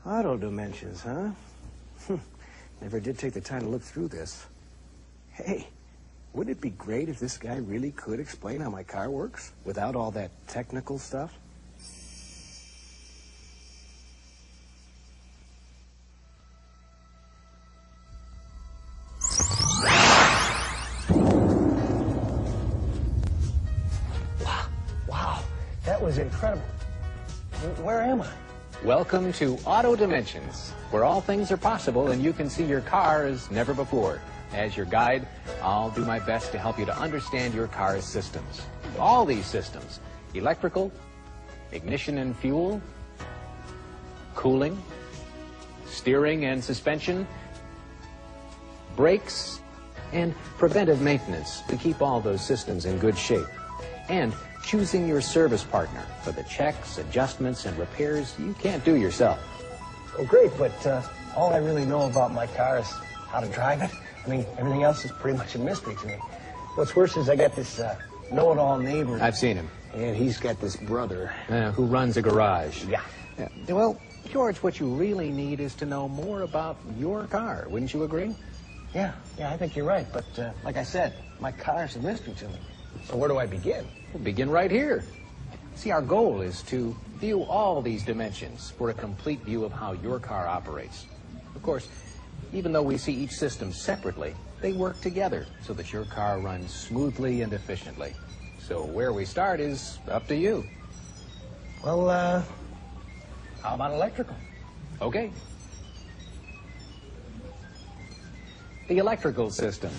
Auto dimensions, huh? Never did take the time to look through this. Hey, wouldn't it be great if this guy really could explain how my car works without all that technical stuff? Wow, that was incredible. Where am I? Welcome to Auto Dimensions, where all things are possible and you can see your car as never before. As your guide, I'll do my best to help you to understand your car's systems. All these systems: electrical, ignition and fuel, cooling, steering and suspension, brakes, and preventive maintenance to keep all those systems in good shape. And choosing your service partner for the checks, adjustments, and repairs you can't do yourself. Oh, great, but all I really know about my car is how to drive it. I mean, everything else is pretty much a mystery to me. What's worse is I got this know-it-all neighbor. I've seen him. And he's got this brother. Who runs a garage. Yeah. Well, George, what you really need is to know more about your car. Wouldn't you agree? Yeah, I think you're right. But like I said, my car's a mystery to me. So where do I begin? We'll begin right here. See, our goal is to view all these dimensions for a complete view of how your car operates. Of course, even though we see each system separately, they work together so that your car runs smoothly and efficiently. So where we start is up to you. Well, how about electrical? Okay. The electrical system.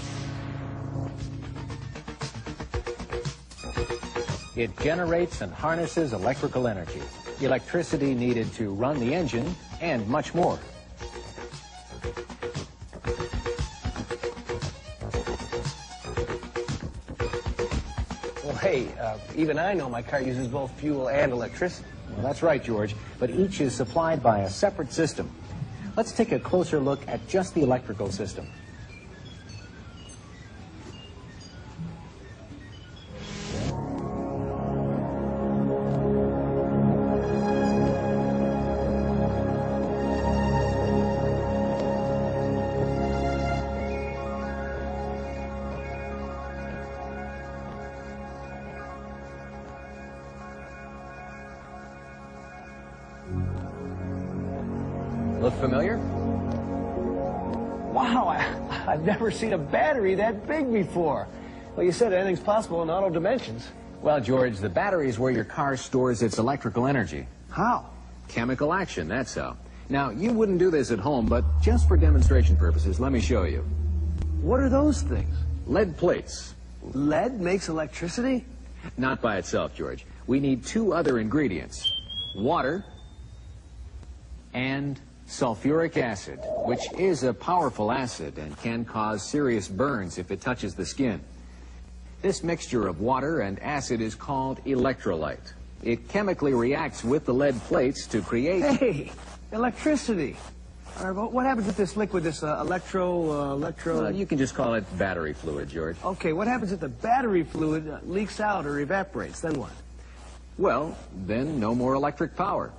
It generates and harnesses electrical energy, electricity needed to run the engine, and much more. Well, hey, even I know my car uses both fuel and electricity. Well, that's right, George, but each is supplied by a separate system. Let's take a closer look at just the electrical system. Look familiar? Wow, I've never seen a battery that big before. Well, you said anything's possible in auto dimensions. Well, George, the battery is where your car stores its electrical energy. How? Chemical action, that's how. Now, you wouldn't do this at home, but just for demonstration purposes, let me show you. What are those things? Lead plates. Lead makes electricity? Not by itself, George. We need two other ingredients: water and sulfuric acid, which is a powerful acid and can cause serious burns if it touches the skin. This mixture of water and acid is called electrolyte. It chemically reacts with the lead plates to create... Hey, electricity. All right, but what happens with this liquid, this electro... you can just call it battery fluid, George. Okay, what happens if the battery fluid leaks out or evaporates? Then what? Well, then no more electric power.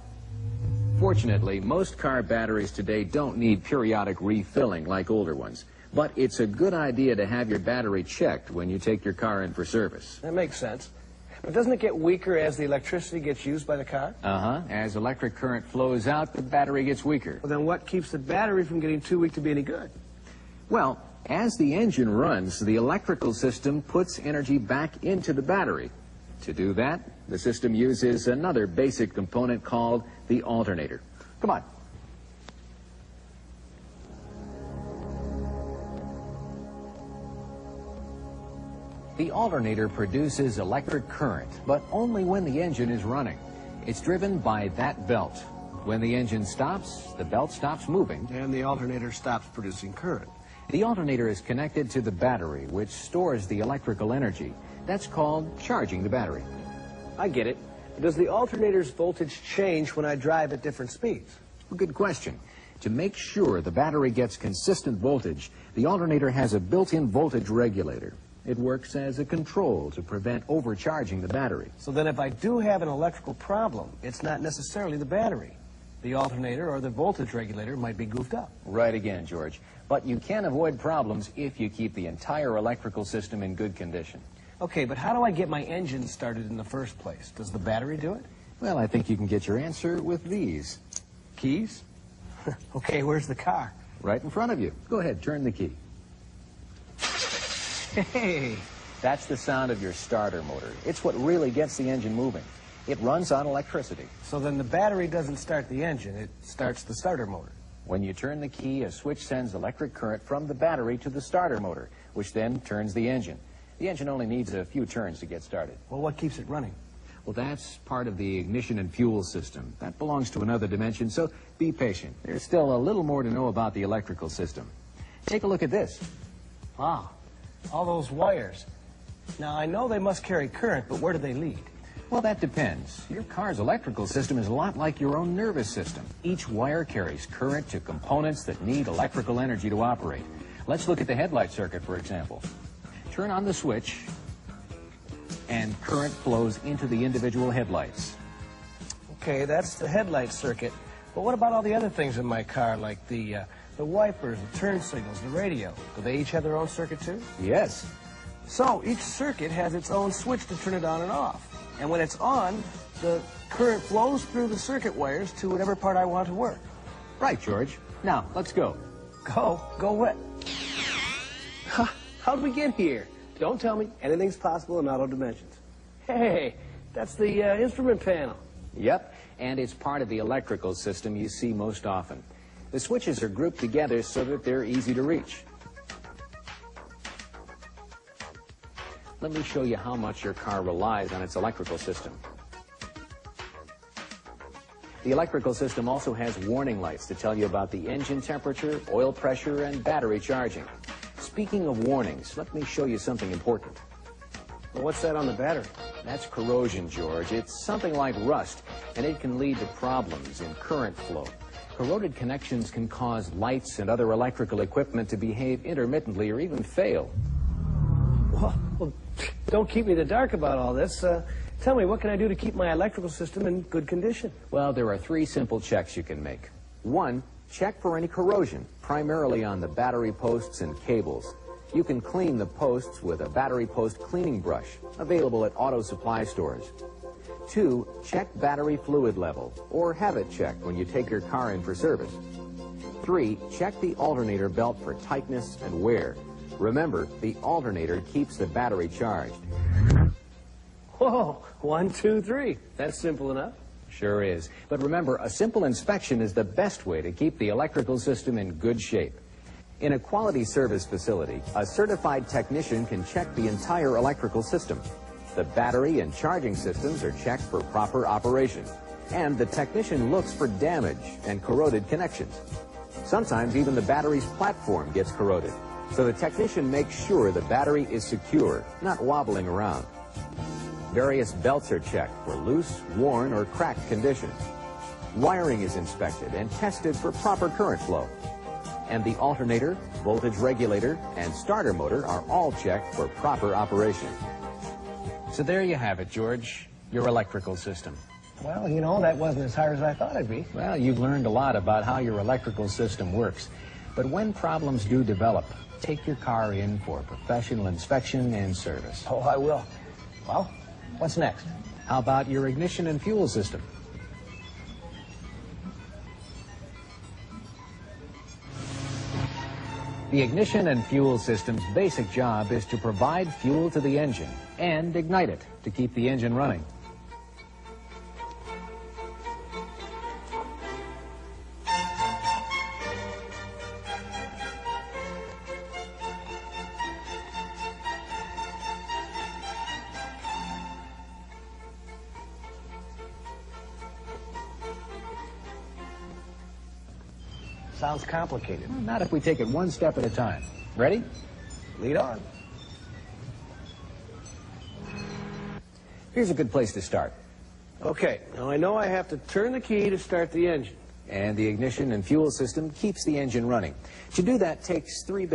Fortunately, most car batteries today don't need periodic refilling like older ones. But it's a good idea to have your battery checked when you take your car in for service. That makes sense. But doesn't it get weaker as the electricity gets used by the car? Uh-huh. As electric current flows out, the battery gets weaker. Well, then what keeps the battery from getting too weak to be any good? Well, as the engine runs, the electrical system puts energy back into the battery. To do that, the system uses another basic component called the alternator. Come on. The alternator produces electric current, but only when the engine is running. It's driven by that belt. When the engine stops, the belt stops moving. And the alternator stops producing current. The alternator is connected to the battery, which stores the electrical energy. That's called charging the battery. I get it. Does the alternator's voltage change when I drive at different speeds? Good question. To make sure the battery gets consistent voltage, the alternator has a built-in voltage regulator. It works as a control to prevent overcharging the battery. So then if I do have an electrical problem, it's not necessarily the battery. The alternator or the voltage regulator might be goofed up. Right again, George. But you can avoid problems if you keep the entire electrical system in good condition. Okay, but how do I get my engine started in the first place? Does the battery do it? Well, I think you can get your answer with these. Keys? Okay, where's the car? Right in front of you. Go ahead, turn the key. Hey! That's the sound of your starter motor. It's what really gets the engine moving. It runs on electricity. So then the battery doesn't start the engine, it starts the starter motor. When you turn the key, a switch sends electric current from the battery to the starter motor, which then turns the engine. The engine only needs a few turns to get started. Well, what keeps it running? Well, that's part of the ignition and fuel system. That belongs to another dimension, so be patient. There's still a little more to know about the electrical system. Take a look at this. Wow, all those wires. Now, I know they must carry current, but where do they lead? Well, that depends. Your car's electrical system is a lot like your own nervous system. Each wire carries current to components that need electrical energy to operate. Let's look at the headlight circuit, for example. Turn on the switch, and current flows into the individual headlights. Okay, that's the headlight circuit. But what about all the other things in my car, like the wipers, the turn signals, the radio? Do they each have their own circuit, too? Yes. So each circuit has its own switch to turn it on and off. And when it's on, the current flows through the circuit wires to whatever part I want to work. Right, George. Now, let's go. Go? Go what? How'd we get here? Don't tell me anything's possible in auto dimensions. Hey, that's the instrument panel. Yep, and it's part of the electrical system you see most often. The switches are grouped together so that they're easy to reach. Let me show you how much your car relies on its electrical system. The electrical system also has warning lights to tell you about the engine temperature, oil pressure, and battery charging. Speaking of warnings, let me show you something important. Well, what's that on the battery? That's corrosion, George. It's something like rust, and it can lead to problems in current flow. Corroded connections can cause lights and other electrical equipment to behave intermittently or even fail. Well, don't keep me in the dark about all this. Tell me, what can I do to keep my electrical system in good condition? Well, there are 3 simple checks you can make. 1, check for any corrosion, primarily on the battery posts and cables. You can clean the posts with a battery post cleaning brush, available at auto supply stores. 2, check battery fluid level, or have it checked when you take your car in for service. 3, check the alternator belt for tightness and wear. Remember, the alternator keeps the battery charged. Whoa, 1, 2, 3. That's simple enough. Sure is. But remember, a simple inspection is the best way to keep the electrical system in good shape. In a quality service facility, a certified technician can check the entire electrical system. The battery and charging systems are checked for proper operation. And the technician looks for damage and corroded connections. Sometimes even the battery's platform gets corroded. So the technician makes sure the battery is secure, not wobbling around. Various belts are checked for loose, worn, or cracked conditions. Wiring is inspected and tested for proper current flow. And the alternator, voltage regulator, and starter motor are all checked for proper operation. So there you have it, George, your electrical system. Well, you know, that wasn't as hard as I thought it'd be. Well, you've learned a lot about how your electrical system works. But when problems do develop, take your car in for professional inspection and service. Oh, I will. Well, what's next? How about your ignition and fuel system? The ignition and fuel system's basic job is to provide fuel to the engine and ignite it to keep the engine running. Sounds complicated. Well, not if we take it one step at a time. Ready? Lead on. Here's a good place to start. Okay, now I know I have to turn the key to start the engine. And the ignition and fuel system keeps the engine running. To do that takes 3